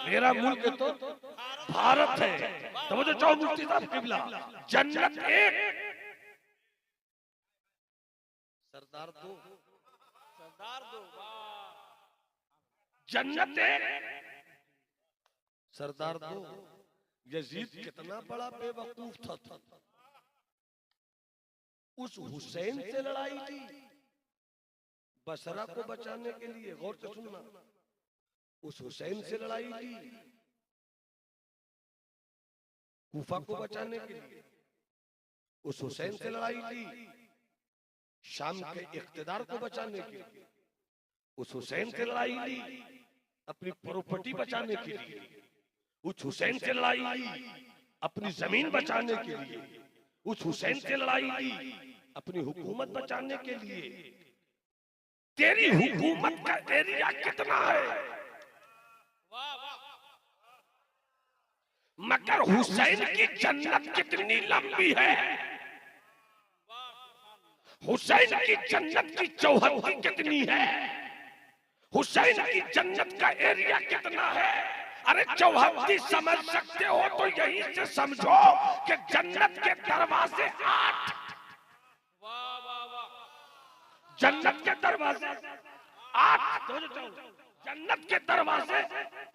मेरा मुल्क तो भारत है। तो मुझे चाहो मुफ्ती साहब किबला, जन्नत एक, सरदार दो, जन्नत एक, सरदार दो। यजीद कितना बड़ा बेवकूफ था, उस हुसैन से लड़ाई थी बसरा को बचाने के लिए। गौर से सुनना, उस हुसैन से लड़ाई थी कूफा को बचाने के लिए, उस हुसैन से लड़ाई थी शाम के इख्तिदार को बचाने के लिए, उस हुसैन से लड़ाई थी अपनी प्रॉपर्टी बचाने के लिए, उस हुसैन से लड़ाई थी अपनी जमीन बचाने के लिए, उस हुसैन से लड़ाई थी अपनी हुकूमत बचाने के लिए। तेरी हुकूमत का एरिया कितना है, मगर हुसैन की जन्नत कितनी लंबी है, हुसैन की जन्नत की चौहद्दी कितनी है, हुसैन की जन्नत का एरिया कितना है। अरे चौहद्दी समझ सकते हो तो यहीं से समझो कि जन्नत के दरवाजे 8, जन्नत के दरवाजे 8, जन्नत के दरवाजे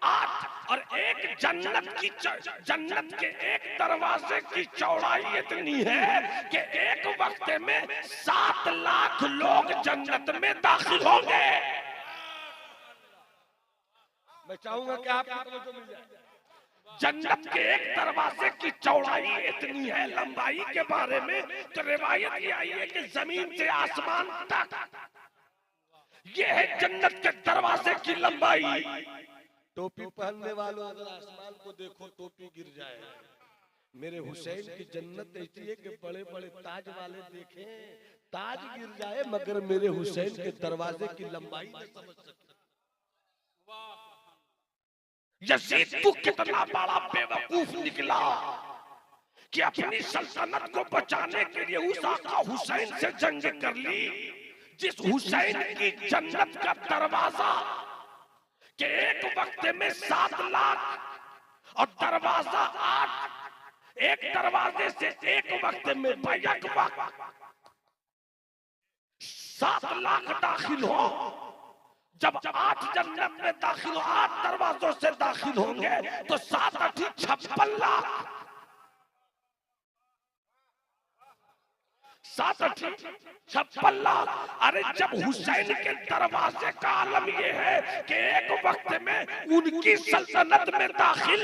8 और एक जन्नत के एक दरवाजे की चौड़ाई इतनी है कि एक वक्त में 7 लाख लोग जन्नत में दाखिल होंगे। मैं चाहूंगा कि आपको मिल जाए। जन्नत के एक दरवाजे की चौड़ाई इतनी है, लंबाई के बारे में तो रिवायत ये आई है कि जमीन से आसमान तक, ये है जन्नत के दरवाजे की लंबाई। टोपी पहनने वालों अगर आसमान को देखो टोपी गिर जाए। मेरे हुसैन की जन्नत ऐसी है कि बड़े बड़े ताज वाले देखें ताज गिर जाए, मगर मेरे हुसैन के दरवाजे की लंबाई न समझ सके। यजीद तू कितना बड़ा बेवकूफ निकला कि अपनी सल्तनत को बचाने के लिए उस आका हुसैन से जंग कर ली, जिस हुसैन की जन्नत का दरवाजा के एक वक्त में 7 लाख और दरवाजा 8, एक दरवाजे से एक वक्त में बैक वक्त 7 लाख दाखिल हो। जब 8 जन्नत में दाखिल, 8 दरवाजों से दाखिल होंगे तो 7 8 56 लाख, 7 8 56 लाख। अरे जब हुसैन के दरवाजे का आलम यह है कि एक वक्त में उनकी सल्तनत में दाखिल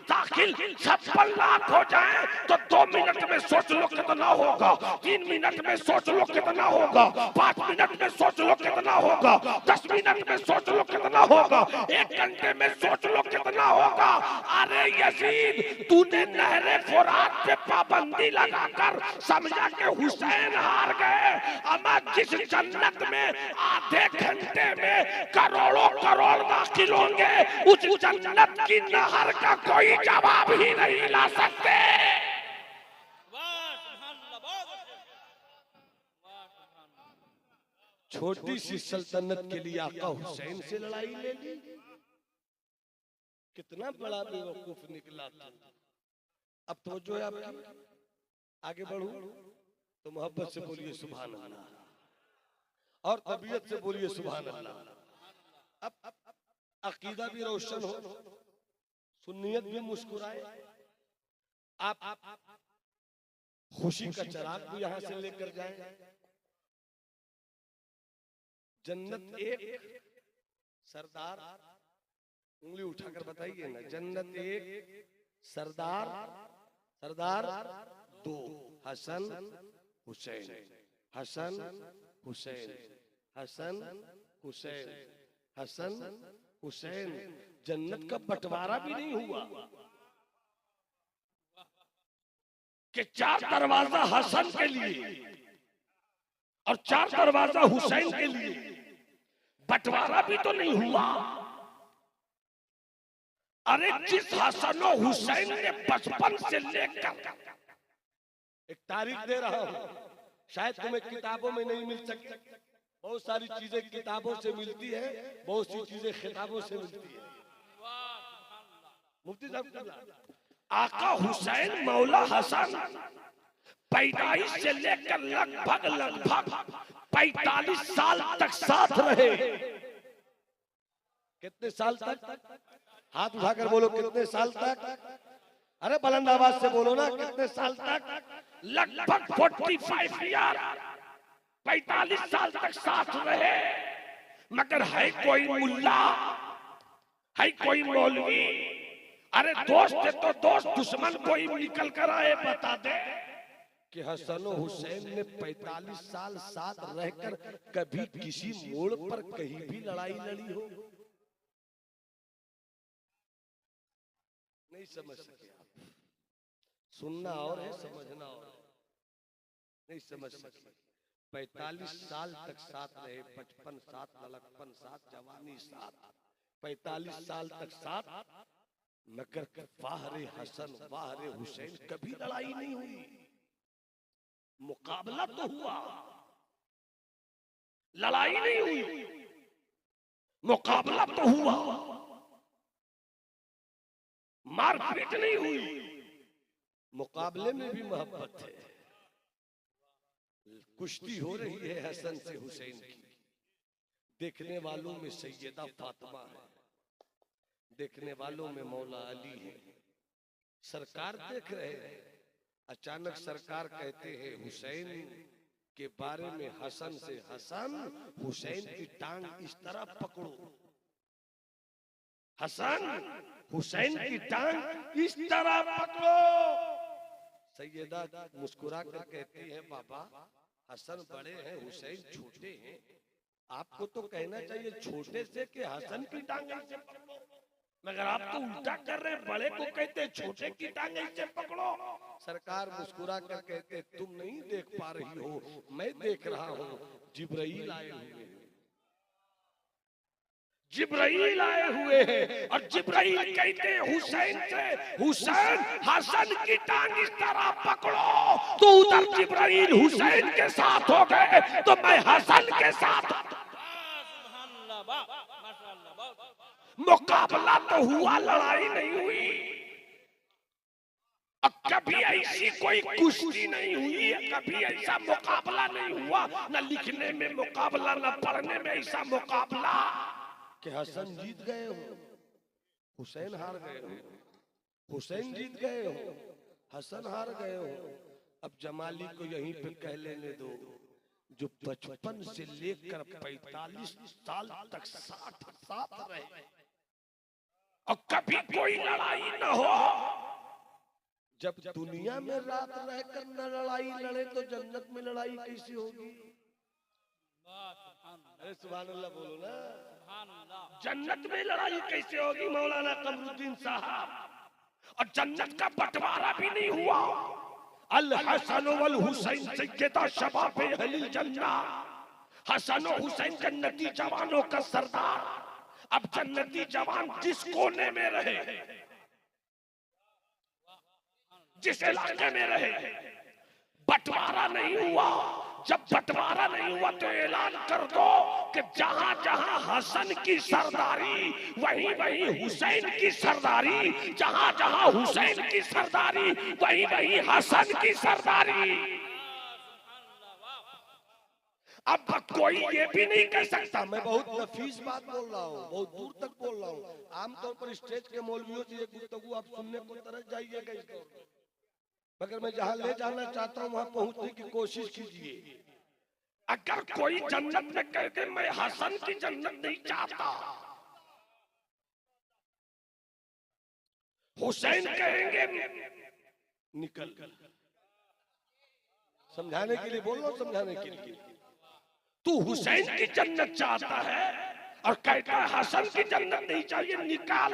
56 लाख हो जाए तो 2 मिनट में सोच लो कितना होगा, 3 मिनट में सोच लो कितना होगा, 5 मिनट में सोच लो कितना होगा, 10 मिनट में सोच लो कितना होगा, 1 घंटे में सोच लो कितना होगा। अरे यजीद तूने नहरे फुरात पे पाबंदी लगाकर समझा के हुसैन हार गए। अमा जिस जन्नत में आधे घंटे में करोड़ों करोड़ दाखिल होंगे, उस जन्नत की नहर का कोई जवाब ही नहीं ला सकते। छोटी सी सल्तनत के लिए आका हुसैन से लड़ाई ले ली। कितना बड़ा बेवकूफ निकला था। अब तो जो है आपकी आगे बढ़ू तो मोहब्बत से बोलिए सुभान अल्लाह और तबीयत से बोलिए सुभान अल्लाह। अब अकीदा भी रोशन हो, सुन्नियत भी मुस्कुराए, आप खुशी का चिराग भी यहां से लेकर जाए। जन्नत एक, सरदार उंगली उठाकर बताइए ना, जन्नत एक, सरदार 2, हसन हुसैन, हसन हुसैन, हसन हुसैन, हसन हुसैन। जन्नत का बंटवारा भी नहीं हुआ कि 4 दरवाजा हसन के लिए और 4 दरवाजा हुसैन के लिए, बंटवारा भी तो नहीं हुआ। अरे जिस हसन और हुसैन ने बचपन से लेकर, एक तारीख दे रहा हूं, शायद तुम्हें किताबों में नहीं मिल सकती, बहुत सारी चीजें किताबों से मिलती है, बहुत सी चीजें खिताबों से मिलती है। मुफ्ती साहब, आका हुसैन मौला हसन पैदाइश से लेकर लगभग 45 साल तक साथ रहे। कितने साल तक? हाथ उठाकर बोलो, कितने साल तक? अरे बुलंद आवाज से बोलो ना, कितने साल तक? लगभग 45 ईयर, 45 साल तक साथ रहे। मगर है कोई मुल्ला, है कोई मौलवी, अरे दोस्त है तो दोस्त, दुश्मन कोई निकल कर आए बता दे कि हसन हुसैन ने 45 साल साथ रहकर कभी किसी मोड़ पर कहीं भी लड़ाई लड़ी हो? नहीं समझ सके आप। सुनना और है, समझना और है। नहीं समझ सके। 45 साल तक साथ रहे, बचपन साथ, लड़कपन साथ, जवानी साथ, 45 साल तक साथ। मगर वाहरे हसन वाहरे हुसैन कभी लड़ाई नहीं हुई। मुकाबला तो हुआ, लड़ाई नहीं हुई। मुकाबला तो हुआ, मारपीट नहीं हुई। मुकाबले में भी मोहब्बत है। कुश्ती हो रही है हसन से हुसैन की। देखने वालों में सैयदा फातिमा है, देखने वालों में मौला अली है। सरकार देख रहे हैं, अचानक सरकार कहते हैं हुसैन के बारे में हसन से, हसन हुसैन की टांग इस तरह पकड़ो, हसन हुसैन की टांग इस तरह पकड़ो। सैयदा मुस्कुरा कर कहती है बाबा हसन बड़े हैं, हुसैन छोटे हैं। आपको तो कहना चाहिए छोटे से कि हसन की टांग ऐसे पकड़ो, मगर आप तो उल्टा कर रहे हैं। बड़े को कहते छोटे की टांग ऐसे पकड़ो। सरकार मुस्कुरा कर कहते तुम नहीं देख पा रही हो, मैं देख रहा हूं। जिब्राइल आए हुए हैं, जिब्राइल आए हुए हैं। और जिब्राइल कहते हैं हुसैन से, हुसैन हसन की टांग इस तरह पकड़ो। तो उधर जिब्राइल हुसैन के साथ हो गए, तो मैं हसन के साथ। मुकाबला तो हुआ, लड़ाई नहीं हुई। और कभी ऐसी कोई कुश्ती नहीं हुई, कभी ऐसा मुकाबला नहीं हुआ। न लिखने में मुकाबला, न पढ़ने में ऐसा मुकाबला कि हसन जीत गए हो, हुसैन हार गए हो, हुसैन जीत गए हो, हसन हार गए हो। अब जमाली को यहीं पे कह लेने दो, जो बचपन से लेकर 45 साल तक साथ रहे और कभी कोई लड़ाई न हो। जब दुनिया में रात रहकर न लड़ाई लड़े तो जन्नत में लड़ाई कैसी होगी? अरे सुभान अल्लाह बोलो ना। जन्नत में लड़ाई कैसे होगी मौलाना कमरुद्दीन साहब? और जन्नत का बंटवारा भी नहीं हुआ। अल हसन वल हुसैन सैयदा शबाब अहलिल जन्ना। हसन और हुसैन जन्नती जवानों का सरदार। अब जन्नती जवान जिस कोने में रहे, जिस इलाके में रहे, बंटवारा नहीं हुआ। जब बंटवारा नहीं हुआ तो ऐलान कर दो कि जहां जहां हसन की सरदारी वहीं वहीं हुसैन की सरदारी, जहां जहां हुसैन की सरदारी वहीं वहीं हसन की सरदारी। अब कोई ये भी नहीं कह सकता, मैं बहुत नफीस बात बोल रहा हूँ, बहुत दूर तक बोल रहा हूँ। आमतौर पर स्टेज के मौलवियों से ये गुफ्तगू आप सुनने को तरस जाइएगा इसको, मगर मैं जहां ले जाना चाहता हूं वहां पहुंचने की कोशिश कीजिए। अगर कोई जन्नत में कह दे मैं हसन की जन्नत नहीं चाहता, हुसैन कहेंगे निकल। समझाने के लिए बोल रहा हूं, समझाने के लिए। तू हुसैन की जन्नत चाहता है और कहता है हसन की जन्नत नहीं चाहिए, निकाल।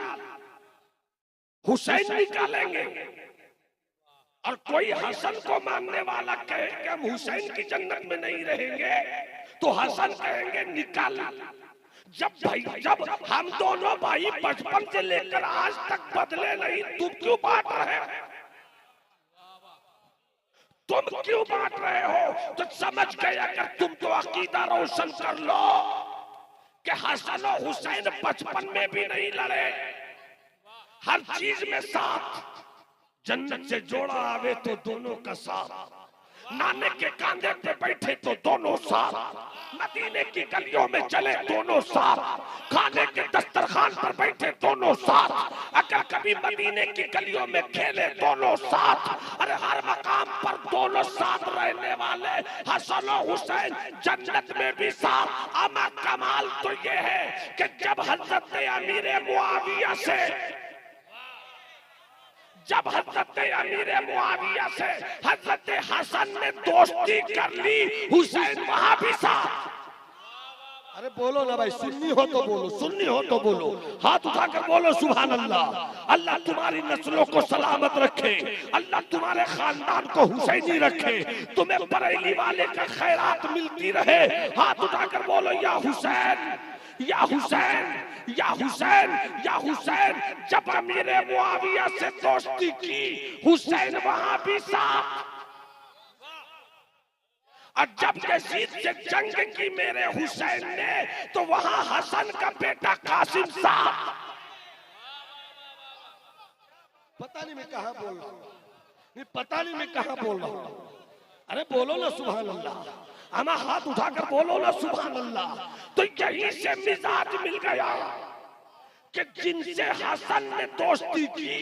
हुसैन निकालेंगे। और कोई हसन को मानने वाला कहे कि हम हुसैन की जन्नत में नहीं रहेंगे, तो हसन कहेंगे निकाल। जब हम दोनों भाई बचपन से लेकर आज तक बदले नहीं, तुम क्यों बांट रहे हो? तुम क्यों बांट रहे हो? तो समझ गए अगर तुम तो अकीदा रोशन कर लो कि हसन और हुसैन बचपन में भी नहीं लड़े, हर चीज में साथ, जन्नत से जोड़ा आवे तो दोनों का साथ, नाने के कांधे पे बैठे तो दोनों साथ, मदीने की गलियों में चले दोनों साथ, खाने के दस्तरखान पर बैठे दोनों साथ, अगर कभी मदीने की गलियों में खेले दोनों साथ, अरे हर मकाम पर दोनों साथ रहने वाले हसन और हुसैन जन्नत में भी साथ। अमा कमाल तो ये है कि जब हजरत अमीर मुआविया से हजरत हसन ने दोस्ती कर ली, हुसैन वहां भी साथ। अरे बोलो ना भाई, सुन्नी हो तो बोलो, सुन्नी हो तो बोलो, हाथ उठाकर बोलो सुभान अल्लाह। अल्लाह तुम्हारी नस्लों को सलामत रखे, अल्लाह तुम्हारे खानदान को हुसैनी रखे, तुम्हें बरेली वाले का खैरात मिलती रहे। हाथ उठाकर बोलो या हुसैन या हुसैन या हुसैन या हुसैन। जब अमीर मुआविया से दोस्ती की, हुसैन वहां भी साथ। और जब यजीद से जंग की मेरे हुसैन ने, तो वहां हसन का बेटा कासिम साथ। पता नहीं मैं कहां बोल रहा हूं, नहीं पता नहीं मैं कहां बोल रहा हूं। अरे बोलो ना सुभान अल्लाह, हमें हाथ उठाकर बोलो ना सुभान अल्लाह। तो यहीं से मिजाज मिल गया कि जिनसे हसन ने दोस्ती की,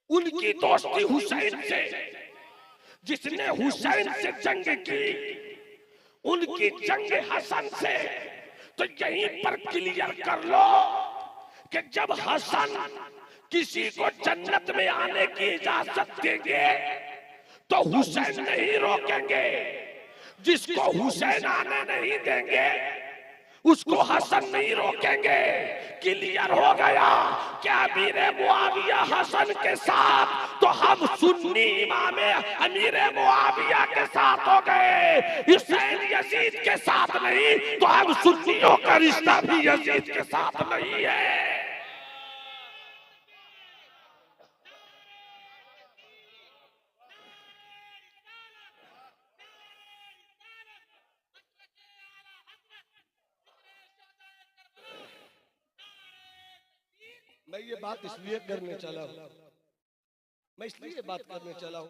उनकी दोस्ती हुसैन से, जिसने हुसैन से जंग की, उनकी जंग हसन से। तो यहीं पर क्लियर कर लो कि जब हसन किसी को जन्नत में आने की इजाजत देंगे तो हुसैन नहीं रोकेंगे, जिसको हुसैन आने नहीं देंगे उसको हसन नहीं रोकेंगे। क्लियर हो गया क्या अमीर मुआविया हसन के साथ, तो हम सुन्नी इमाम अमीर मुआविया के साथ हो गए। हुसैन यजीद के साथ नहीं, तो हम सुन्नियों का रिश्ता भी यजीद के साथ नहीं है। मैं ये बात इसलिए करने चला हूं, मैं इसलिए बात करने चला हूं